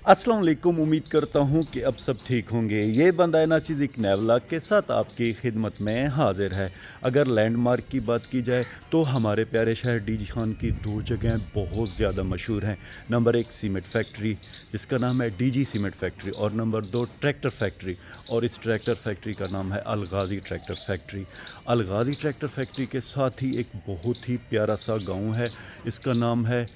अस्सलाम वालेकुम। उम्मीद करता हूँ कि अब सब ठीक होंगे। ये बंदा नाचीज़ एक नए व्लॉग के साथ आपकी खिदमत में हाजिर है। अगर लैंडमार्क की बात की जाए तो हमारे प्यारे शहर डीजी खान की दो जगहें बहुत ज़्यादा मशहूर हैं। नंबर एक सीमेंट फैक्ट्री जिसका नाम है डीजी सीमेंट फैक्ट्री, और नंबर दो ट्रैक्टर फैक्ट्री, और इस ट्रैक्टर फैक्ट्री का नाम है अलगाज़ी ट्रैक्टर फैक्ट्री। अलगाज़ी ट्रैक्टर फैक्ट्री के साथ ही एक बहुत ही प्यारा सा गाँव है, इसका नाम है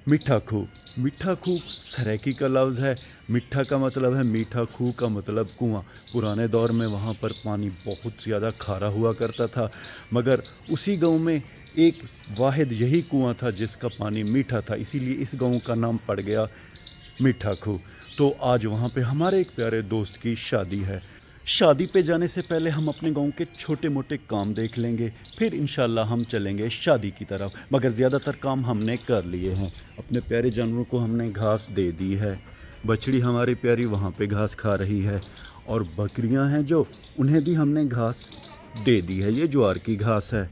मिठा खूह। मिठा खूह सराइकी का लफ्ज़ है। मिठा का मतलब है मीठा, खूह का मतलब कुआं। पुराने दौर में वहाँ पर पानी बहुत ज़्यादा खारा हुआ करता था, मगर उसी गांव में एक वाहिद यही कुआं था जिसका पानी मीठा था, इसीलिए इस गांव का नाम पड़ गया मिठा खूह। तो आज वहाँ पे हमारे एक प्यारे दोस्त की शादी है। शादी पे जाने से पहले हम अपने गांव के छोटे मोटे काम देख लेंगे, फिर इंशाल्लाह हम चलेंगे शादी की तरफ। मगर ज़्यादातर काम हमने कर लिए हैं। अपने प्यारे जानवरों को हमने घास दे दी है। बछड़ी हमारी प्यारी वहाँ पे घास खा रही है, और बकरियाँ हैं जो, उन्हें भी हमने घास दे दी है। ये ज्वार की घास है।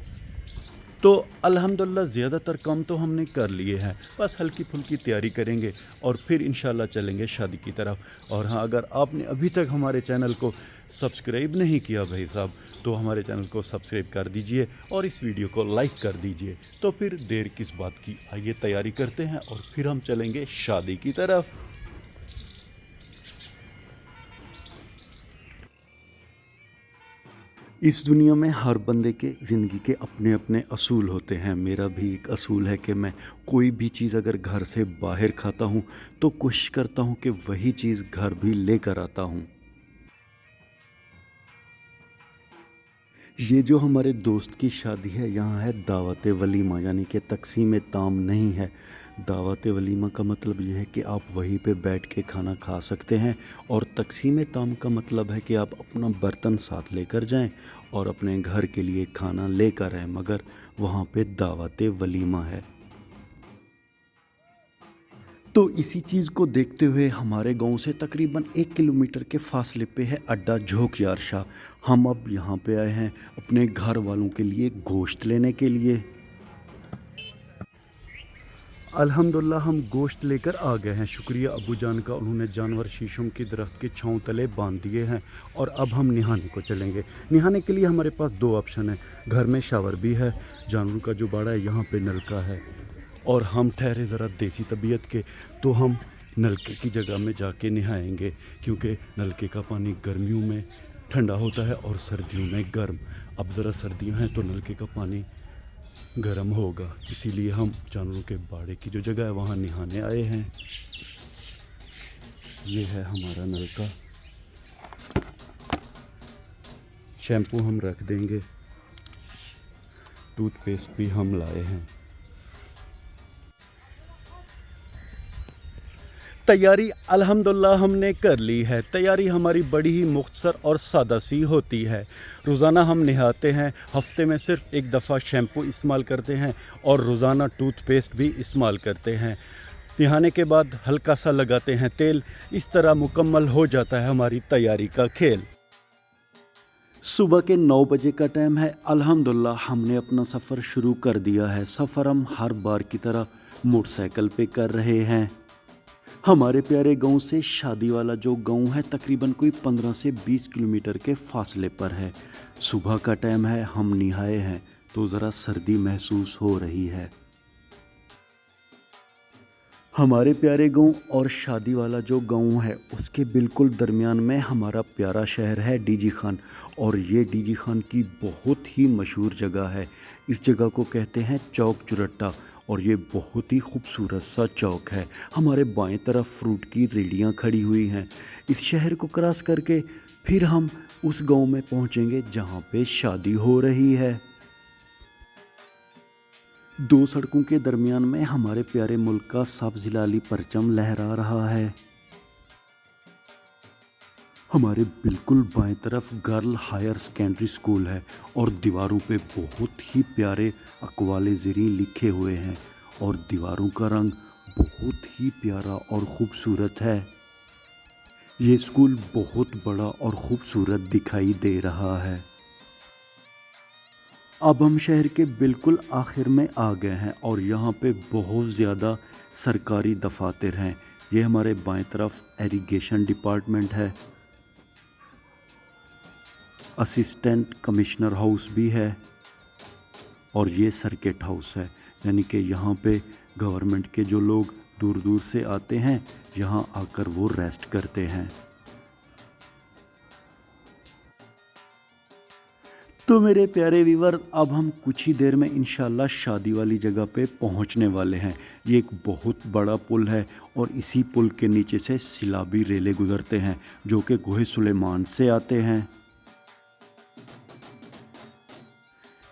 तो अल्हम्दुलिल्लाह ज़्यादातर काम तो हमने कर लिए हैं, बस हल्की फुल्की तैयारी करेंगे और फिर इंशाल्लाह चलेंगे शादी की तरफ। और हाँ, अगर आपने अभी तक हमारे चैनल को सब्सक्राइब नहीं किया भाई साहब, तो हमारे चैनल को सब्सक्राइब कर दीजिए और इस वीडियो को लाइक कर दीजिए। तो फिर देर किस बात की, आइए तैयारी करते हैं और फिर हम चलेंगे शादी की तरफ। इस दुनिया में हर बंदे के ज़िंदगी के अपने अपने असूल होते हैं। मेरा भी एक असूल है कि मैं कोई भी चीज़ अगर घर से बाहर खाता हूँ तो कोशिश करता हूँ कि वही चीज़ घर भी लेकर आता हूँ। ये जो हमारे दोस्त की शादी है, यहाँ है दावत वलीमा, यानी कि तकसीम ताम नहीं है। दावत वलीमा का मतलब ये है कि आप वहीं पे बैठ के खाना खा सकते हैं, और तकसीम ताम का मतलब है कि आप अपना बर्तन साथ लेकर जाएं और अपने घर के लिए खाना लेकर आएँ, मगर वहाँ पे दावत वलीमा है। तो इसी चीज़ को देखते हुए हमारे गांव से तकरीबन 1 किलोमीटर के फासले पे है अड्डा झोंकयार शाह। हम अब यहाँ पे आए हैं अपने घर वालों के लिए गोश्त लेने के लिए। अल्हम्दुलिल्लाह हम गोश्त लेकर आ गए हैं। शुक्रिया अबू जान का, उन्होंने जानवर शीशम के दरख्त के छांव तले बांध दिए हैं। और अब हम नहाने को चलेंगे। नहाने के लिए हमारे पास दो ऑप्शन है, घर में शावर भी है, जानवरों का जो बाड़ा है यहाँ पे नलका है, और हम ठहरे ज़रा देसी तबीयत के, तो हम नलके की जगह में जाके नहाएंगे, क्योंकि नलके का पानी गर्मियों में ठंडा होता है और सर्दियों में गर्म। अब ज़रा सर्दियां हैं तो नलके का पानी गर्म होगा, इसीलिए हम जानवरों के बाड़े की जो जगह है वहाँ नहाने आए हैं। ये है हमारा नलका। शैम्पू हम रख देंगे, टूथपेस्ट भी हम लाए हैं। तैयारी अल्हम्दुलिल्लाह हमने कर ली है। तैयारी हमारी बड़ी ही मुख्तसर और सादा सी होती है। रोज़ाना हम नहाते हैं, हफ्ते में सिर्फ एक दफ़ा शैम्पू इस्तेमाल करते हैं और रोज़ाना टूथपेस्ट भी इस्तेमाल करते हैं। नहाने के बाद हल्का सा लगाते हैं तेल। इस तरह मुकम्मल हो जाता है हमारी तैयारी का खेल। सुबह के 9 बजे का टाइम है। अल्हम्दुलिल्लाह हमने अपना सफ़र शुरू कर दिया है। सफ़र हम हर बार की तरह मोटरसाइकिल पे कर रहे हैं। हमारे प्यारे गांव से शादी वाला जो गांव है तकरीबन कोई 15 से 20 किलोमीटर के फासले पर है। सुबह का टाइम है, हम नहाए हैं तो ज़रा सर्दी महसूस हो रही है। हमारे प्यारे गांव और शादी वाला जो गांव है उसके बिल्कुल दरमियान में हमारा प्यारा शहर है डीजी खान, और ये डीजी खान की बहुत ही मशहूर जगह है। इस जगह को कहते हैं चौक चुरट्टा, और ये बहुत ही खूबसूरत सा चौक है। हमारे बाएं तरफ फ्रूट की रेहड़ियाँ खड़ी हुई हैं। इस शहर को क्रॉस करके फिर हम उस गांव में पहुंचेंगे जहां पे शादी हो रही है। दो सड़कों के दरमियान में हमारे प्यारे मुल्क का सब्ज़ हिलाली परचम लहरा रहा है। हमारे बिल्कुल बाएं तरफ गर्ल हायर सेकेंडरी स्कूल है, और दीवारों पे बहुत ही प्यारे अक़वाले ज़ेरीं लिखे हुए हैं, और दीवारों का रंग बहुत ही प्यारा और ख़ूबसूरत है। ये स्कूल बहुत बड़ा और ख़ूबसूरत दिखाई दे रहा है। अब हम शहर के बिल्कुल आखिर में आ गए हैं, और यहाँ पे बहुत ज़्यादा सरकारी दफातर हैं। ये हमारे बाएं तरफ इरिगेशन डिपार्टमेंट है, असिस्टेंट कमिश्नर हाउस भी है और ये सर्किट हाउस है, यानी कि यहाँ पे गवर्नमेंट के जो लोग दूर दूर से आते हैं यहाँ आकर वो रेस्ट करते हैं। तो मेरे प्यारे व्यूअर, अब हम कुछ ही देर में इंशाल्लाह शादी वाली जगह पे पहुंचने वाले हैं। ये एक बहुत बड़ा पुल है और इसी पुल के नीचे से सिलाबी रेले गुजरते हैं जो कि गोहे सुलेमान से आते हैं।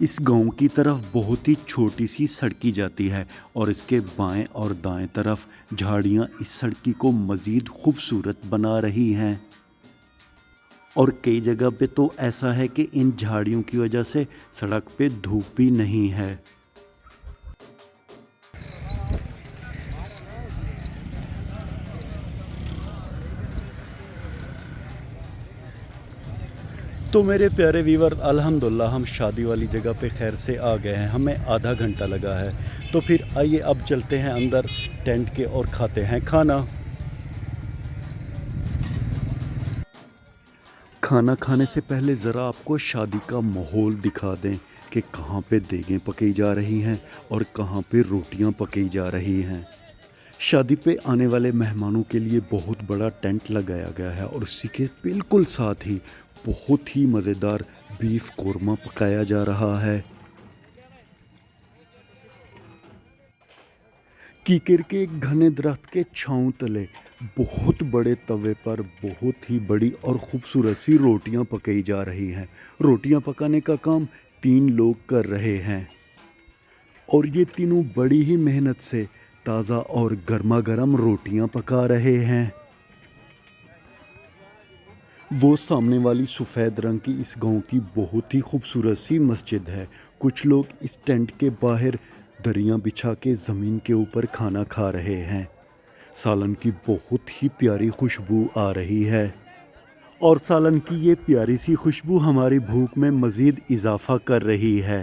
इस गांव की तरफ बहुत ही छोटी सी सड़की जाती है और इसके बाएं और दाएं तरफ झाड़ियां इस सड़की को मज़ीद खूबसूरत बना रही हैं और कई जगह पे तो ऐसा है कि इन झाड़ियों की वजह से सड़क पे धूप भी नहीं है। तो मेरे प्यारे व्यूअर, अल्हम्दुलिल्लाह हम शादी वाली जगह पे खैर से आ गए हैं। हमें आधा घंटा लगा है। तो फिर आइए अब चलते हैं अंदर टेंट के और खाते हैं खाना। खाना खाने से पहले ज़रा आपको शादी का माहौल दिखा दें कि कहाँ पे देगें पकी जा रही हैं और कहाँ पे रोटियां पकी जा रही हैं। शादी पे आने वाले मेहमानों के लिए बहुत बड़ा टेंट लगाया गया है और उसी के बिल्कुल साथ ही बहुत ही मज़ेदार बीफ कोरमा पकाया जा रहा है। कीकर के एक घने दरख्त के छांव तले बहुत बड़े तवे पर बहुत ही बड़ी और ख़ूबसूरत सी रोटियां पकाई जा रही हैं। रोटियां पकाने का काम 3 लोग कर रहे हैं और ये तीनों बड़ी ही मेहनत से ताज़ा और गर्मा गर्म रोटियां पका रहे हैं। वो सामने वाली सफ़ेद रंग की इस गांव की बहुत ही खूबसूरत सी मस्जिद है। कुछ लोग इस टेंट के बाहर दरियां बिछा के ज़मीन के ऊपर खाना खा रहे हैं। सालन की बहुत ही प्यारी खुशबू आ रही है और सालन की ये प्यारी सी खुशबू हमारी भूख में मज़ीद इजाफ़ा कर रही है।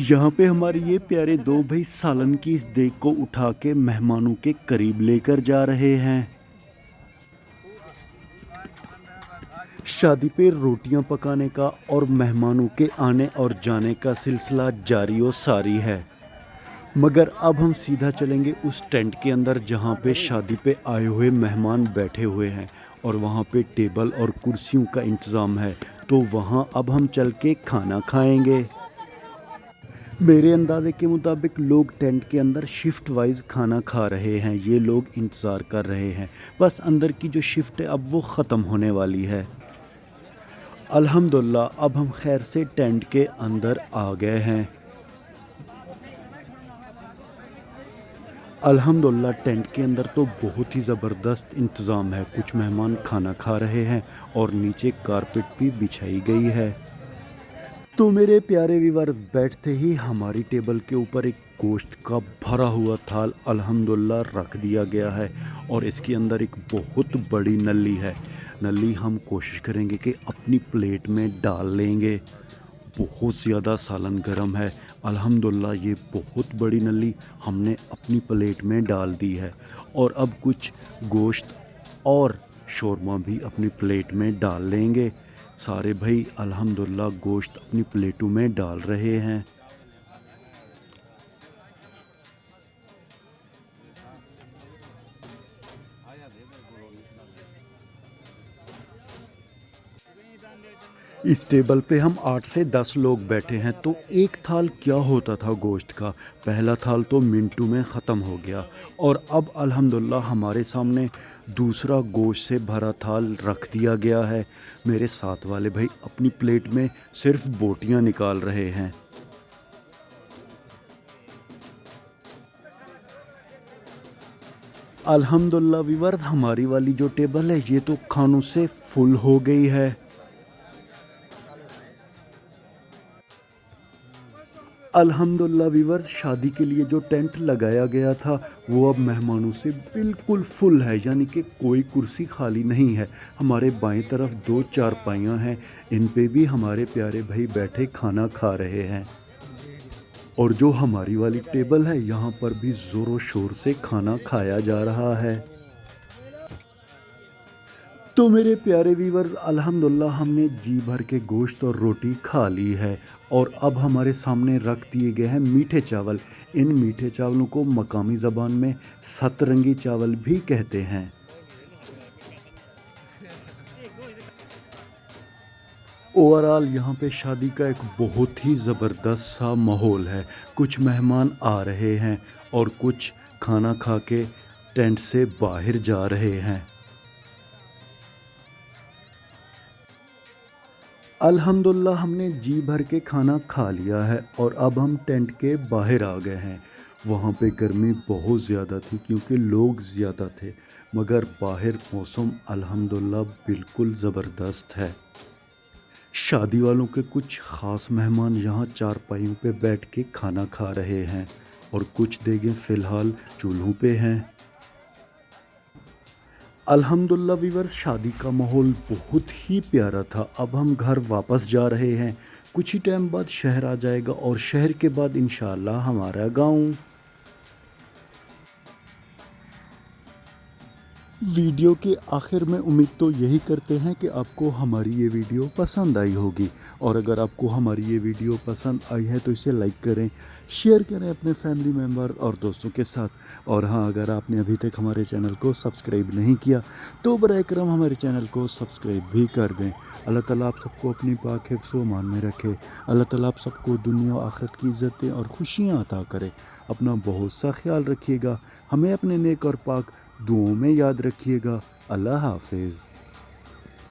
यहाँ पे हमारे ये प्यारे 2 भाई सालन की इस देग को उठा के मेहमानों के करीब लेकर जा रहे हैं। शादी पे रोटियां पकाने का और मेहमानों के आने और जाने का सिलसिला जारी और सारी है, मगर अब हम सीधा चलेंगे उस टेंट के अंदर जहां पे शादी पे आए हुए मेहमान बैठे हुए हैं और वहां पे टेबल और कुर्सियों का इंतज़ाम है। तो वहां अब हम चल के खाना खाएंगे। मेरे अंदाज़े के मुताबिक लोग टेंट के अंदर शिफ्ट वाइज खाना खा रहे हैं। ये लोग इंतज़ार कर रहे हैं, बस अंदर की जो शिफ्ट है अब वो ख़त्म होने वाली है। अल्हम्दुलिल्लाह अब हम खैर से टेंट के अंदर आ गए हैं। अल्हम्दुलिल्लाह टेंट के अंदर तो बहुत ही ज़बरदस्त इंतज़ाम है। कुछ मेहमान खाना खा रहे हैं और नीचे कारपेट भी बिछाई गई है। तो मेरे प्यारे व्यूअर्स, बैठते ही हमारी टेबल के ऊपर एक गोश्त का भरा हुआ थाल अल्हम्दुलिल्लाह रख दिया गया है और इसके अंदर एक बहुत बड़ी नली है। नली हम कोशिश करेंगे कि अपनी प्लेट में डाल लेंगे। बहुत ज़्यादा सालन गर्म है। अल्हम्दुलिल्लाह ये बहुत बड़ी नली हमने अपनी प्लेट में डाल दी है और अब कुछ गोश्त और शोरमा भी अपनी प्लेट में डाल लेंगे। सारे भाई अल्हम्दुलिल्लाह गोश्त अपनी प्लेटों में डाल रहे हैं। इस टेबल पे हम 8 से 10 लोग बैठे हैं। तो एक थाल क्या होता था गोश्त का, पहला थाल तो मिनटों में ख़त्म हो गया और अब अल्हम्दुलिल्लाह हमारे सामने दूसरा गोश्त से भरा थाल रख दिया गया है। मेरे साथ वाले भाई अपनी प्लेट में सिर्फ बोटियां निकाल रहे हैं। अल्हम्दुलिल्लाह व्यूअर, हमारी वाली जो टेबल है ये तो खानों से फुल हो गई है। अल्हम्दुलिल्लाह व्यूअर्स, शादी के लिए जो टेंट लगाया गया था वो अब मेहमानों से बिल्कुल फुल है, यानी कि कोई कुर्सी खाली नहीं है। हमारे बाएं तरफ 2 चारपाइयाँ हैं, इन पे भी हमारे प्यारे भाई बैठे खाना खा रहे हैं اور جو ہماری والی ٹیبل ہے یہاں پر بھی زور و شور سے کھانا کھایا جا رہا ہے۔ تو میرے پیارے ویورز، الحمدللہ ہم نے جی بھر کے گوشت اور روٹی کھا لی ہے، اور اب ہمارے سامنے رکھ دیے گئے ہیں میٹھے چاول۔ ان میٹھے چاولوں کو مقامی زبان میں سترنگی چاول بھی کہتے ہیں۔ اوورآل یہاں پہ شادی کا ایک بہت ہی زبردست سا ماحول ہے۔ کچھ مہمان آ رہے ہیں اور کچھ کھانا کھا کے ٹینٹ سے باہر جا رہے ہیں۔ الحمدللہ ہم نے جی بھر کے کھانا کھا لیا ہے اور اب ہم ٹینٹ کے باہر آ گئے ہیں۔ وہاں پہ گرمی بہت زیادہ تھی کیونکہ لوگ زیادہ تھے، مگر باہر موسم الحمدللہ بالکل زبردست ہے۔ شادی والوں کے کچھ خاص مہمان یہاں چارپائیوں پہ بیٹھ کے کھانا کھا رہے ہیں اور کچھ دیگیں فی الحال چولہوں پہ ہیں۔ الحمدللہ ویورز، شادی کا ماحول بہت ہی پیارا تھا۔ اب ہم گھر واپس جا رہے ہیں۔ کچھ ہی ٹائم بعد شہر آ جائے گا اور شہر کے بعد انشاءاللہ ہمارا گاؤں۔ ویڈیو کے آخر میں امید تو یہی کرتے ہیں کہ آپ کو ہماری یہ ویڈیو پسند آئی ہوگی، اور اگر آپ کو ہماری یہ ویڈیو پسند آئی ہے تو اسے لائک کریں، شیئر کریں اپنے فیملی ممبر اور دوستوں کے ساتھ، اور ہاں، اگر آپ نے ابھی تک ہمارے چینل کو سبسکرائب نہیں کیا تو برائے کرم ہمارے چینل کو سبسکرائب بھی کر دیں۔ اللہ تعالیٰ آپ سب کو اپنی پاک حفظ و امان میں رکھے۔ اللہ تعالیٰ آپ سب کو دنیا و آخرت کی عزتیں اور خوشیاں عطا کرے۔ اپنا بہت سا خیال رکھیے گا، ہمیں اپنے نیک اور پاک دعاؤں میں یاد رکھیے گا۔ اللہ حافظ۔